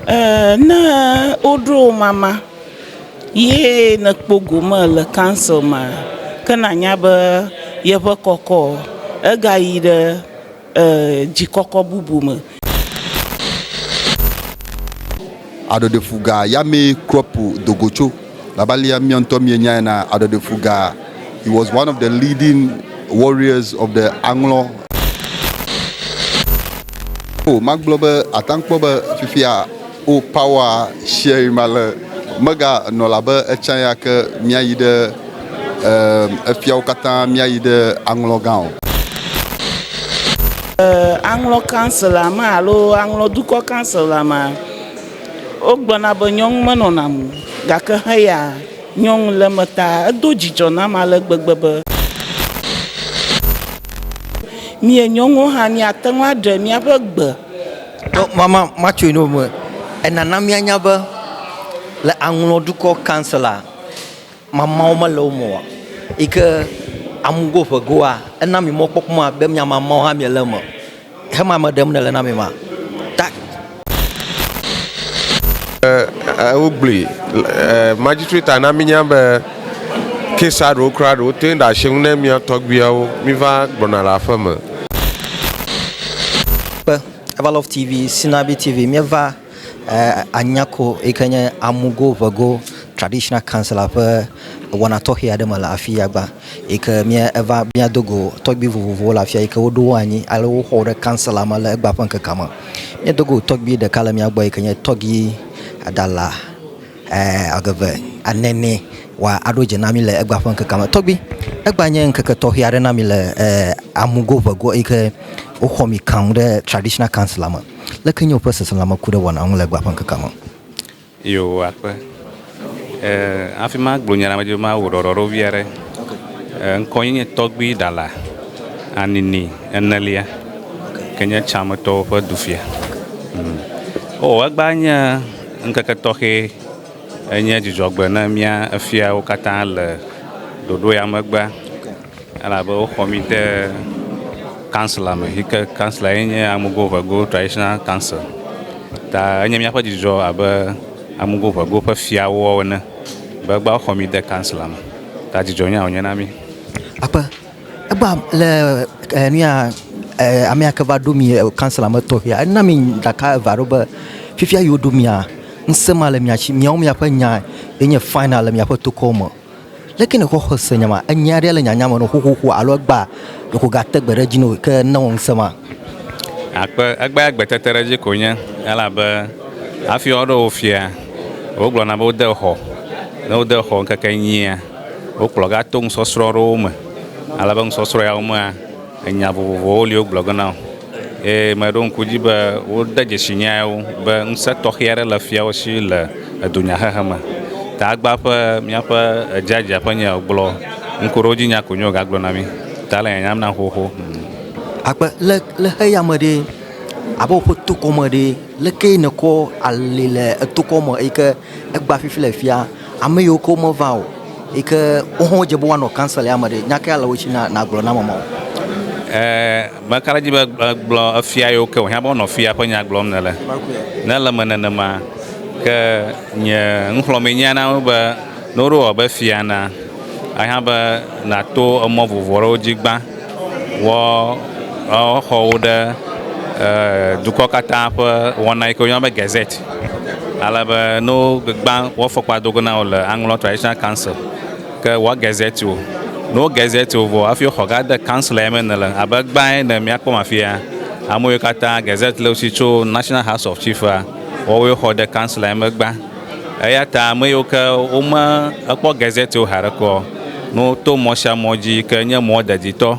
Na odro mama ye na kpogoma le council ma kana nya be yeve koko ega yi de dzikɔkɔ bubu me. Adodefuga Yame Kropu Dogocho Labalia Mionto Mienya Adodefuga. He was one of the leading warriors of the Anglo. Oh, Maglobe Atankbobe Fifia O Power Share Male Maga Nolabe Echayaka Miaide Efiaukata Miaide Anglo Gao. Anglo Council ama alo Anglo Duko Council ama ogbona be nyɔŋ menɔna mu gake heya nyɔŋ le meta edo dzidzɔ na ma le gbegbe be mie nyɔŋu hã miate ŋu aɖe miaƒe gbe. Mama matso no me enana mianya be le Anglo Dukɔ Council mamawo me le wo me o ike amugo ƒe goa ena mi mo kpɔkpɔma be mia mamawo hã mi le me hema me ɖem ne le na mi ma ta Ugly magistrate ana minya be kesa ro kra ro te da sheun na mi togbiawo mi va gbona la fama Evalov TV Sinabi TV mi va anyako ekenye amugo vago traditional council ape wana tohi adema la afia ba eke mi eva bia dogo togbi vovovo la afia eke wodo anyi ale wo hore council amala egba panke kama mi dogo togbi de kala mi agba ekenye togi adala agave anene wa adoje na mi le egba panke kama togbi egba nye nkeke tohi are na mi le amugo vago eke o homi kam de traditional council ama le kenyo process la makude wana ngule egba panke kama yo akwe afima gbonyara ma ma wororo viere nkonye togbi dala anini enelia kenya chamato fa dufia o agbanya nkaka tohe enya jijogbe na mia afia o kata le dodo ya magba ala bo komite councilor me hike councilor enya amugo vago traditional council ta enya mia fa jijo aba amugo vago fa fia wo na bagba komite councilor me ta jijo nya onya na mi apa eba le nia amia ka va domi councilor me to ya na mi daka varoba fifia yo domia nsema le miachi miao mia pa nya enye final le mia pa to koma lekene ko hosenya ma anya re le nya ma no ho alo gba ko gatte gbere jino ke na won sama akpa agba agbetetere ji konya ala ba afi odo ofia o glo na bo de ho no de ho ka kanyia o ploga tung sosro roma ala bang sosro ya uma anya bo li o glo na ma don kujiba o da je shinyao ba nsa to hiere la fia o shi la dunya ha ma ta agba pa mi apa jaja pa nya glo nkoroji nya kunyo ga glo na mi ta la nya na ho akpa le ya made abo potu komade le ke ne ko alile to komo ike egba fifile fia ameyo ko mo vao ike oho je bo wano cancel ya made nya ka la wo chi na glo na mama bakara jiba glo afia yo ke ha bo no fia pa nya glo na la manana ma ke nya nhlomenya na ba noro ba fia na aha ba na to mo vovoro jigba wo ho duko kata pa wona ko yamba gazette ala ba no gba wo fokwa dogona o le Anglo Traditional Council ke wa gazette o no gazette o afio hoga de council emen la abagba na mi akoma fia amoyo kata gazette leosicho National House of Chief wo we ho de council emegba ayata amoyo ka o ma akpo gazette o harako no to mosha moji ke nya mo dadito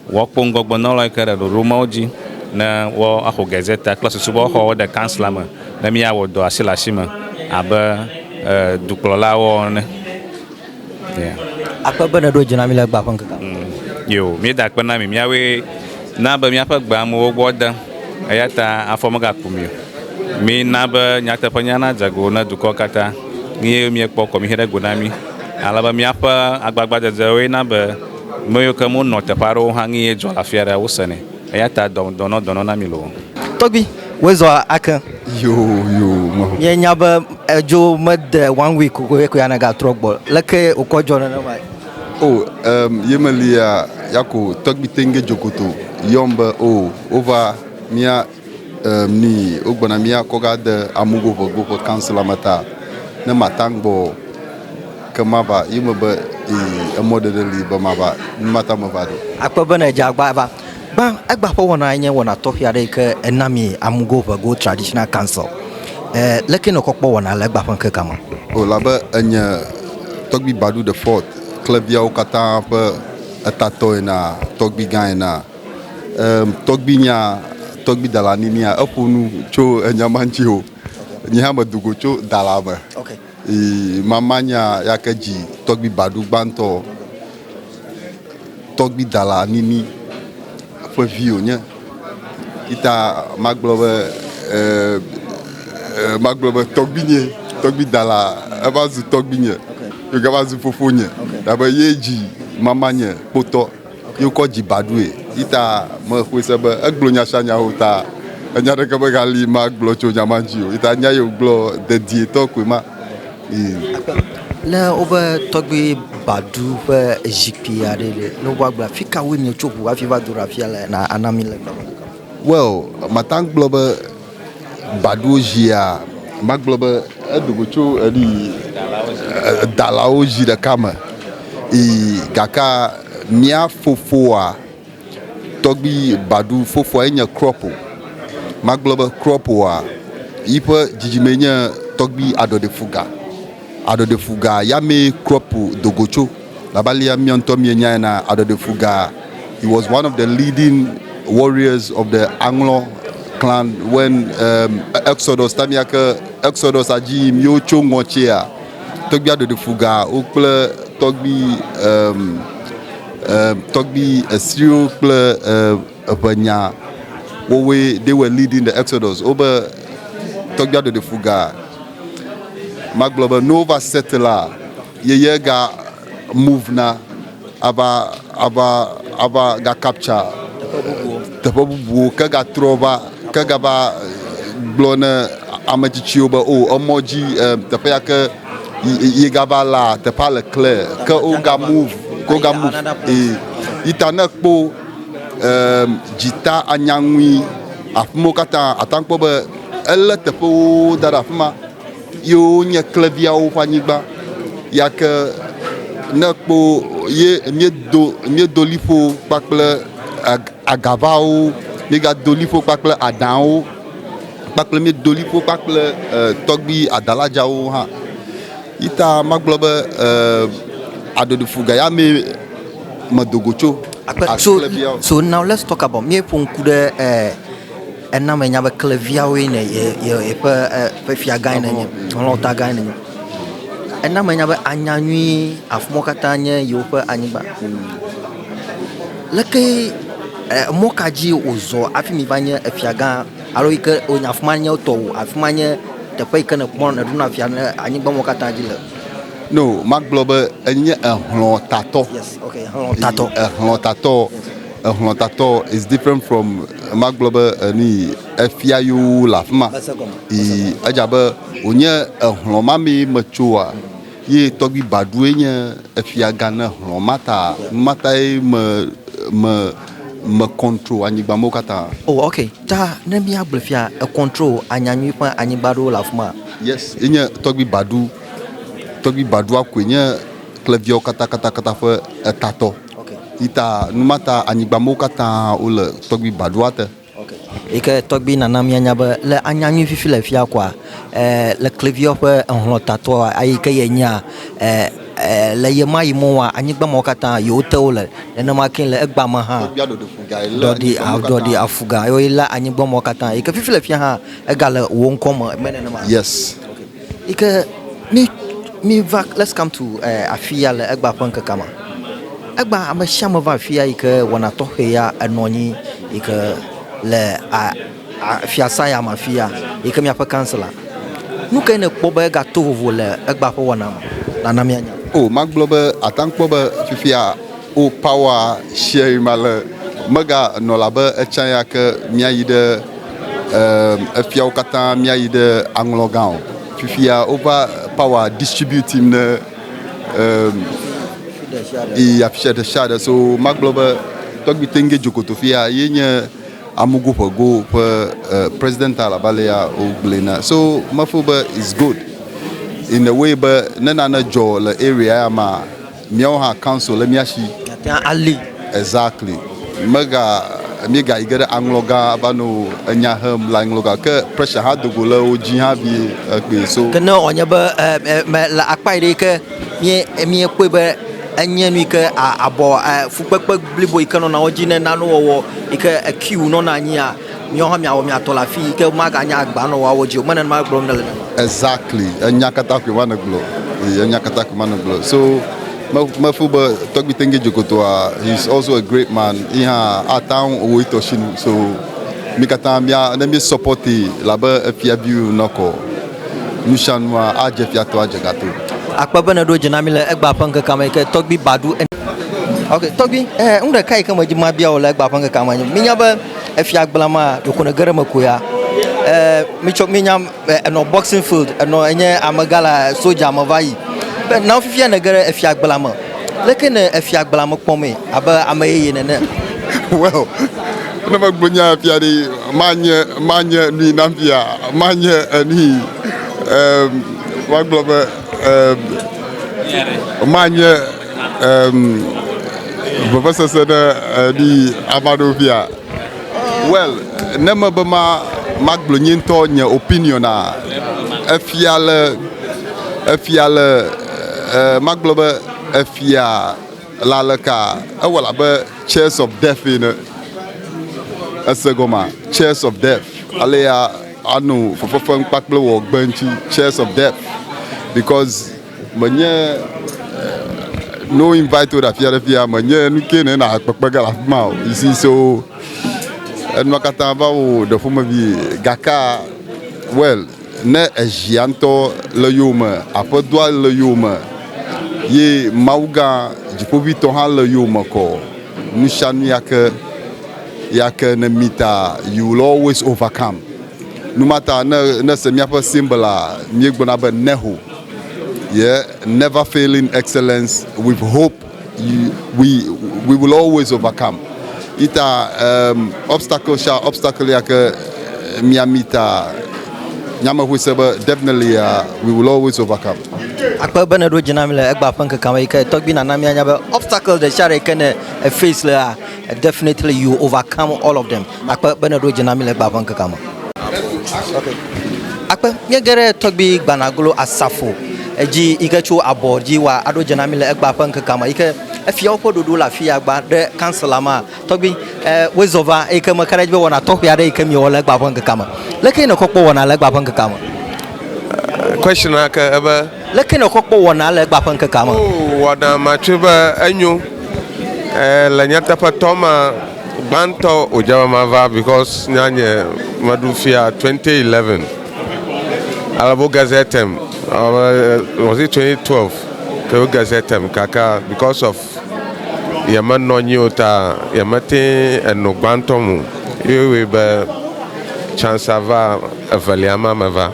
wo pongogbo no la ka do rumoji na wo aho gazette class subo ho de council ma na mi awo do asila shima aba duklola wo ne apa bana do jina mi la gba panka yo mi da kwa na mi awe na ba mi apa gba mo gwoda ayata afomaga kumio mi na ba nyata panyana jago na duko kata ni mi ekpo ko mi heda gonami alaba mi apa agbagba jazawe na ba moyo kamo no te paro hangi e jo la fiera usane ayata dono na mi lo togbi wezo aka Yo, mo. Mienya be edzo mede 1 week ko ya na ga trogbo. Leke okojo na ma. Oh, yemelia yako togbi tenge jokoto yomba over mia ni ogbona mia koga de amugo vogo ko council mata na matangbo kemaba yemebe e model li ba maba mata mabado Akpa be na jagba ba. Ba agba po wona anye wona to ya de ke enami amugo vogo traditional council. Leke no kokpo wona le gba fanke kama. oh laba anya togbi badu the fort klebia o kata pe atato na togbi gaina togbi dalani ni a apunu cho enyamanchi ho nyama dugo cho dalaba Okay. mamanya yakaji togbi badu banto togbi dalani ni fo vio nya ita maglobe togbi dala abazu togbi nya yo gabazu fofonye daba yeji mamanya poto yo ko ji badue ita mo kwese ba aglonya shanya hota anya de ka ba gali maglo cho nyamanji ita nya yo glo de dieto kwema Le obe togbi badu be jikpi ade no wagba fika we mi choku afi va dura fia le na anami le. well matang globe badu jia maglobe adugocho adi dalao ji da kama gaka mia fofoa togbi badu fofoa enya kropo maglobe kropo a ipa jijimenya togbi ado de fuga yame kropo dogocho labalia mionto mienya na ado de fuga. He was one of the leading warriors of the Anglo clan when Exodus aji miocho ngochea togbi ado de fuga okple togbi Assyrio kple banya wowe they were leading the Exodus over togbi ado de fuga magloba nova settler ye ga move na aba ga capture the babu kaga trova kaga ba blona amachichio ba omoji the payaka ye ga ba la the pale clear ka o ga move itana kpo jita anyangwi afmo kata atankpo ba ele tepo dara fma yo nye klevia o fanyigba yake nakpo ye mie dolifo pakple agavao mega dolifo pakple adao pakple mie dolifo pakple togbi adalajao ha ita maglobe ado de fuga ya me madogocho. So now let's talk about me punkude enna menya be klevia we ne ye pe fia gan ne on ta gan ne enna menya be anyanwi afmo katanye yo pe anyiba leke mokaji ozo afi mi banye afia gan alo ike onyafmanye to afmanye te pe ike ne pon na duna afia anyiba mokataji le no maglobe enye ehlo tato. yes okay tato ehlo tato is different from maglobe ni efiayu lafma ajabe onye ehlo mami machoa ye togbi baduenya efia gana ehlo mata me control anyigba mokata. Oh okay ta na mi agbefia e control anyanwi pa anyibado lafma. Yes enye togbi badu akwenya klevio kata fa tato. Okay. Ita numata anyigba mokata ole togbi badu ate. Okay. Ike togbi nana mi anyaba le anyanwi fifi le fia kwa le klevio pe enhlo tato ai ke yenya le yema yimoa anyigba mokata yo te ole na makin le egba ma ha dodi afuga yo ila anyigba mokata ike fifi le fia ha egale wo nkoma menene ma. Yes. Okay. Ike mi va let's come to afia le egba panka kama egba amashama va afia ike wana tohe ya anoni ike le afia saya mafia ike mi apa kansela nuka ne kpoba ga tovo le egba po wana na na mianya. Oh maglobe atankpoba fifia o power share male maga no labe echanya ke miayide efiawo katã míayi ɖe aŋlɔgã o fifia wova power distribute ne afi sia ɖe so magblɔ be tɔgbi tenge dzokoto fia ye nye amugo ƒego ƒe president alabalea wogblẽ na so mefo be is good in a way be ne nane dzɔ le area ya ma míawo hã council le mía si ali exactly míega yi ge ɖe aŋlɔgã va no enya hem le aŋlɔgã ke pressure hã dogo le wo dzi hã vie egbe so ke ne wònye be le akpa yi ɖe ke míekpɔe be enye nu yi ke abɔ fukpekpe blibo yi ke nɔna wo dzi ne nane wɔwɔ yi ke ekiwu nɔna anyia míawo hã miawɔ miatɔ le afi yi ke maganye agba nɔ woawo dzi o mene ma gblɔm ne le exactly enya katã koe mane gblɔ enya katã koe mane gblɔ so mefo be tɔgbi tenge dzokotoa he is also a great man yi hã ata ŋu owó itɔ si nu so mi katã ne mi supporti labe efiabiwo nɔkɔ nusianua adze fiatɔ adze gato akpa bene ɖo dzi na mi le egba ƒe ŋkeke me yi ke tɔgbi badu ok tɔgbi ŋu ɖeka yi ke me dzi ma bia wo le egba ƒe ŋkeke me minya be efia gblẽma ɖeko ne ge ɖe me ko ya minya enɔ boxing field enɔ enye amegã le soja me va yi na fifia ne ge ɖe efia gbla me leke ne efia gbla me kpɔmee abe ame yeye nene well ne megblɔ nya fia ɖi manye nui na fia manye eni magblɔ be manye vevesese ɖe ni amaɖo fia well ne me be magblɔ nye ŋutɔ nye opinion a efia le magblɔ be efia la le ka ewɔ labe chairs of death ene ese gɔma chairs of death alea anu fefefem kpakple wɔ gbe ŋuti chairs of death because menye no invite wo ɖe afia ɖe fia menye nu ke ne na kpekpe ga le afi ma o isi so enua katã va wo ɖe ƒomevi gaka well ne ezia ŋutɔ le yome aƒedoa le yome ye mawu gã dziƒoʋĩtɔ hã le yome kɔ nusianu yake ne mita you will always overcome numata ne se míaƒe symbol a míegblɔna be neho yeah never failing excellence with hope we will always overcome ita obstacle yake miamita nyama huse be definitely we will always overcome akpa bene ɖo dzi na mi le egba ƒe ŋkeke me yi ke tɔgbi nana mianya be obstacle ɖe sia ɖe ke ne face le definitely you overcome all of them akpa bene ɖo dzi na mi le egba ƒe ŋkeke me okay akpa miege ɖe tɔgbi gbanaglo asafo edzi yi ke tso abɔ dzi wa aɖo dzi na mi le egba ƒe ŋkeke me yi ke efiawo ƒe ɖoɖo le afi ya gba ɖe kansela ma tɔgbi wozɔva yi ke meka ɖe dzi be wɔna tɔxɛ aɖe yi ke miewɔ le egba ƒe ŋkeke me leke ne kɔkpɔ wɔna le egba ƒe ŋkeke me question ake ebe leke ne kɔkpɔ wɔna le egba ƒe ŋkeke me wɔna matsoe be enyo le nyateƒetɔ ma gbãtɔ wòdze ma va because nyanye meɖu fia 2011 alebo gazetem was it 2012 ke wo gazetem kaka because of yemenɔ anyi o ta yemete eno gbãtɔ mu ye be chance va evelia ma me va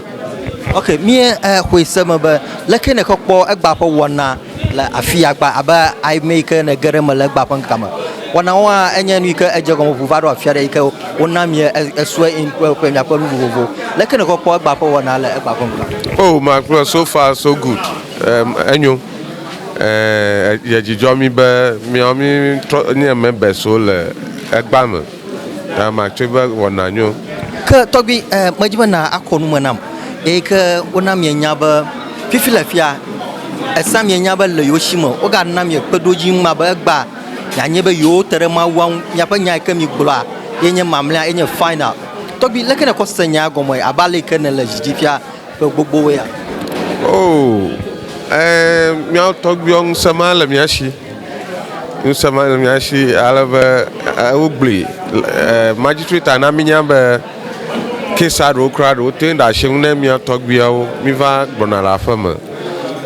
ok mie xɔe se me be leke ne kɔkpɔ egba ƒe wɔna le afi ya gba abe ame yi ke ne ge ɖe me le egba ƒe ŋkeke me wɔnawo hã enye nu yi ke edze gɔme ʋu va ɖo afia ɖe yi ke wona mie esue ƒe miaƒe nu vovovo leke ne kɔkpɔ egba ƒe wɔna le egba ƒe ŋkeke oh makplɔ so far so good enyo ye dzidzɔ mi be mi nye member so le egba me ta matsoe be wɔna nyo ke tɔgbi medzi be na akɔ nu me nam eyi ke wona mienya be fifi le fia esa mienya be le yewo si me wogana mie kpeɖodzi ma be egba mianye be yewo te ɖe mawua ŋu miaƒe nya yi ke mi gblɔa ye nye mamlɛa ye nye final tɔgbi leke ne kɔ se nya gɔme abe ale yi ke ne le dzidzi fia ƒe gbogbowo ya oh míawo tɔgbiwo ŋusẽ ma le mía si ŋusẽ ma le mía si alebe wogblẽe magistrate ana minya be kesa ɖewo kura ɖewo te ɖe asi ŋu ne mía tɔgbiawo mi va gbɔna le aƒe me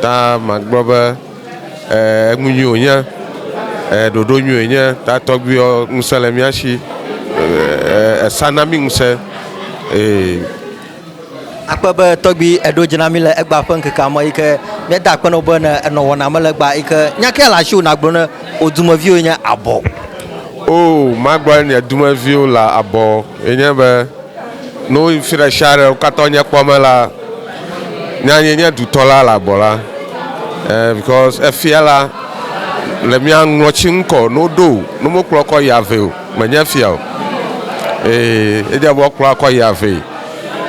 ta magblɔ be enu nyui wònye ɖoɖo nyui wònye ta tɔgbiwo ŋusẽ le mía si esa na mi ŋusẽ akpa be tɔgbi eɖo dzina mi le egba ƒe ŋkeke me yi ke míeda akpe no be ne enɔ wɔna me le egba yi ke nyake le asi wòna gblɔ ne wo dumeviwo nye abɔ. O magblɔ ne dumeviwo le abɔ enye be no fi ɖe sia ɖe wo katã nye kpɔme la nye dutɔ la le abɔ la because efia la le mia ŋlɔtsi ŋkɔ no ɖo no mo kplɔ kɔ yi ave o menye fia o edze be kplɔ kɔ yi ave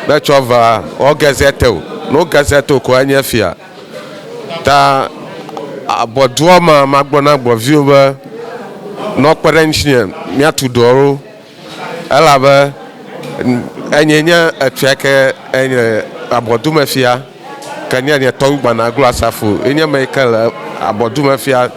be tsɔ va o gazete o no gazete o ko enye fia ta abɔdua me magblɔ na gbɔviwo be nɔ kpe ɖe ŋuti miatu dɔwo elabe enye nye efia ke enye abɔdume fia ke nye tɔwu gbanaglo asafo enye me ke le abɔdume fia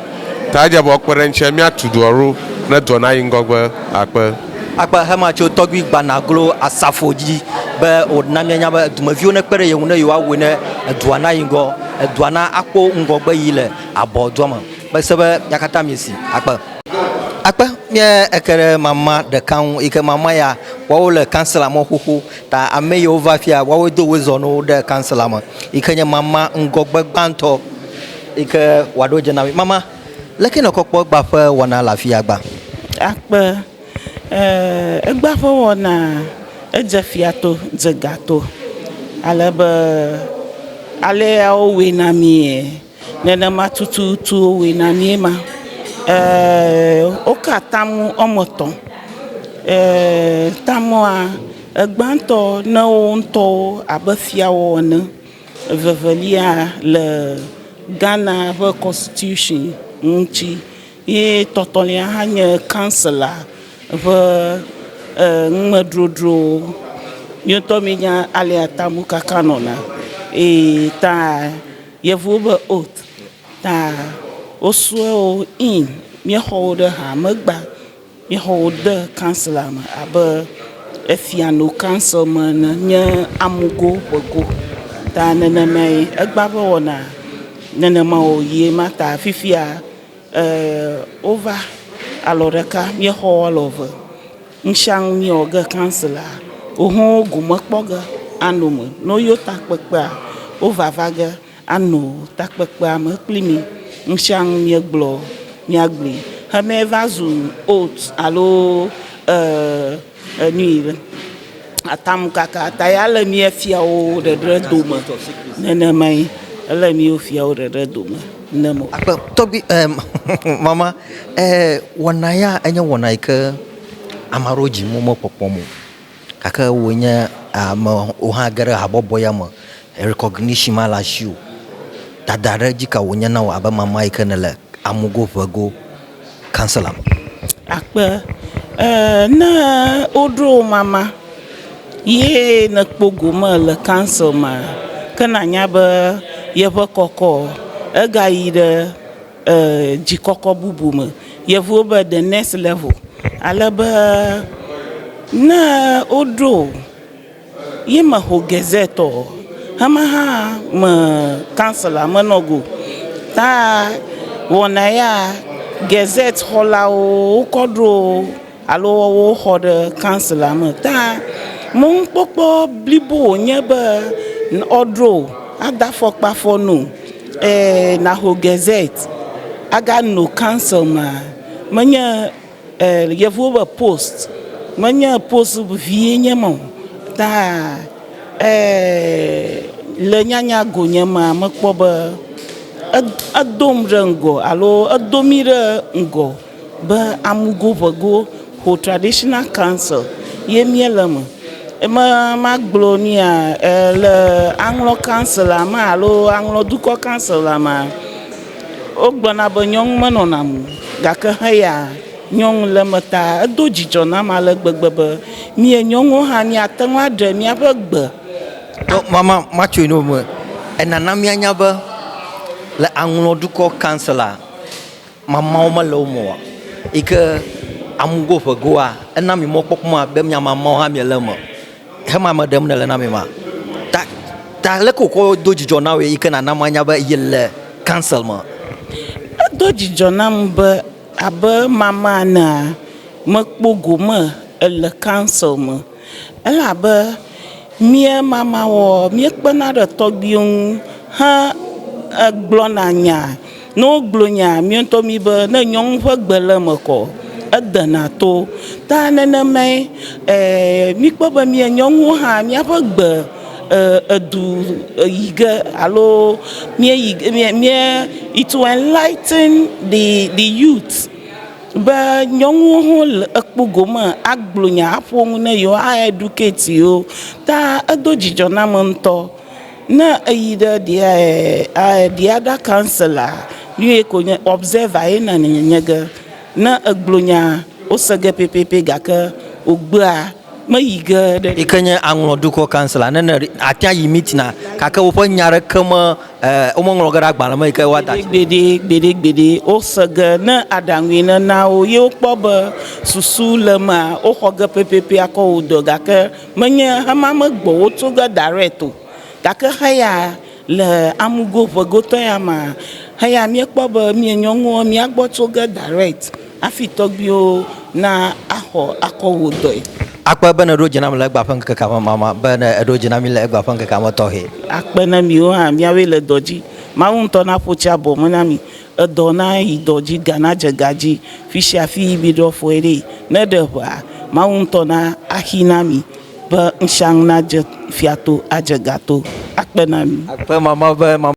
ta edze be kpe ɖe ŋuti miatu dɔwo ne dɔ na yi ŋgɔgbe akpe. Akpa hema tso tɔgbi gbanaglo asafo dzi be wòna mianya be dumeviwo ne kpe ɖe yewu ne yewoawoe ne edua na yi ŋgɔ edua na akpɔ ŋgɔgbe yi le abɔdua me be se be mia katã miesi akpe mie eke ɖe mama ɖeka ŋu yi ke mama ya woawo le kansela me xoxo ta ame yiwo va fia woawo do wo zɔnuwo ɖe kansela me yi ke nye mama ŋgɔgbe gbãtɔ yi ke wòaɖo dze na mi mama leke ne kɔkpɔ gba ƒe wɔna le afi ya gba. Akpe egba ƒe wɔna edze fiato dze gato alebe aleyawo woe na mi nenema tututu woe na mi ma wo ka tamu wɔme etɔ̃ tamua egbãtɔ ne wo ŋutɔwo abe fiawo ene evevelia le Ghana ƒe constitution ŋuti ye tɔtɔlia hã nye kansela ƒe ŋumedrodro míotɔ mi nya alia tamu kaka nɔna ta yevuwo be oath ta wosue in míexɔ wo ɖe hamegba míexɔ wo de kansela me abe efiano kansel me ne nye amugo ƒego ta nenemae egba ƒe wɔna nenema wo yie ma ta fifia wova alɔ ɖeka míexɔ alɔ eve ŋusiaŋu míewɔ ge kansela wohã gume kpɔ ge ano me no yo takpekpea wovava ge ano takpekpea me kpli mi ŋusiaŋu míegblɔ míagblẽ heme va zu oath alo nui atamu kaka ta ya le mía fiawo ɖeɖe dome nenemae ele míwo fiawo ɖeɖe dome nemo. Akpe tɔgbi mama wɔna ya enye wɔna yi ke ame aɖewo dzi mo mekpɔkpɔm o gake wònye ame wo hã ge ɖe habɔbɔ ya me recognition ma le asi o dada ɖe dzi ka wònye na wo abe mama yi ke ne le amugo ʋego kansela me. Akpe ne woɖo mama ye ne kpo gome le kansel ma ke nanya be yeƒe kɔkɔ egayi ɖe dzikɔkɔ bubu me yevuwo be the next level alebe ne woɖo ye me ho gazetɔ hema hã me kansela menɔ go ta wɔna ya gazette xɔlawo wokɔ ɖo alo woxɔ ɖe kansela me ta mɔnukpɔkpɔ blibo wònye be ɔɖo ada fɔkpa fɔnu naho gazette aga no kansel ma menye yevuwo be post menye post vie nye ma ta le nyanya gonye ma mekpɔ be edom ɖe ŋgɔ alo edomi ɖe ŋgɔ be amugo ʋego ho traditional council ye mie le me magblɔ nia le aŋlɔ council ma alo aŋlɔ dukɔ council ma wogblɔna be nyɔnu menɔna mu gake heya nyɔnu le me ta edo dzidzɔ na ma le gbegbe be mie nyɔnuwo hã míate ŋu aɖe míaƒe gbe. Mama matso ino me enana mianya be le aŋlɔ dukɔ councila mamawo mele wo me wa yi ke amugo ʋegoa ena mi mɔkpɔkpɔma be mia mamawo hã miele me hema me ɖem nele na mi ma ta leke wòkɔ do dzidzɔ na woe yi ke nana manya be yi le council me. Edo dzidzɔ nam be abe mama na mekpo gome ele council me elabe mie mama wɔ mie kpena ɖe tɔgbiwo ŋu hã gblɔna nya ne wogblɔ nya mie ŋutɔ mi be ne nyɔnu ƒe gbe le me kɔ edena to ta nenemae mikpɔ be mie nyɔnuwo hã míaƒe gbe edu yi ge alo mie it to enlighten the youth be nyɔnuwo hã le ekpo gome agblɔ nya aƒo ŋu ne yewo a educate yewo ta edo dzidzɔ na me ŋutɔ ne eyi ɖe diada councilor nu ko nye observer ye na nye ge ne egblɔ nya wose ge pepepe gake wogbea meyi ge ɖe yi ke nye aŋlɔdukɔ kansela ne atia yi mitina gake woƒe nya ɖeke me womeŋlɔ ge ɖe agbalẽ me yi ke woada gbede wose ge ne aɖaŋui ne na wo ye wokpɔ be susu le mea woxɔ ge pepepe akɔ wo dɔ gake menye hema megbɔ wotso ge direct o gake heya le amugo ʋegotɔ ya ma heya míekpɔ be mie nyɔnuwo míagbɔ tso ge direct hafi tɔgbiwo na axɔ akɔ wo dɔe. akpe be ne ɖo dzenam le egba ƒe ŋkeke me mama be ne eɖo dzenam le egba ƒe ŋkeke me tɔxɛ akpe na miwo hã míawoe le dɔ dzi mawu ŋutɔ na ƒotsi abɔme na mi edɔ na yi dɔ dzi gana dze ga dzi fi sia fi bi ɖɔ fɔe ɖe ne ɖe ʋea mawu ŋutɔ na axi na mi be ŋsiaŋ na dze fiato adze gato akpe na mi akpe mama be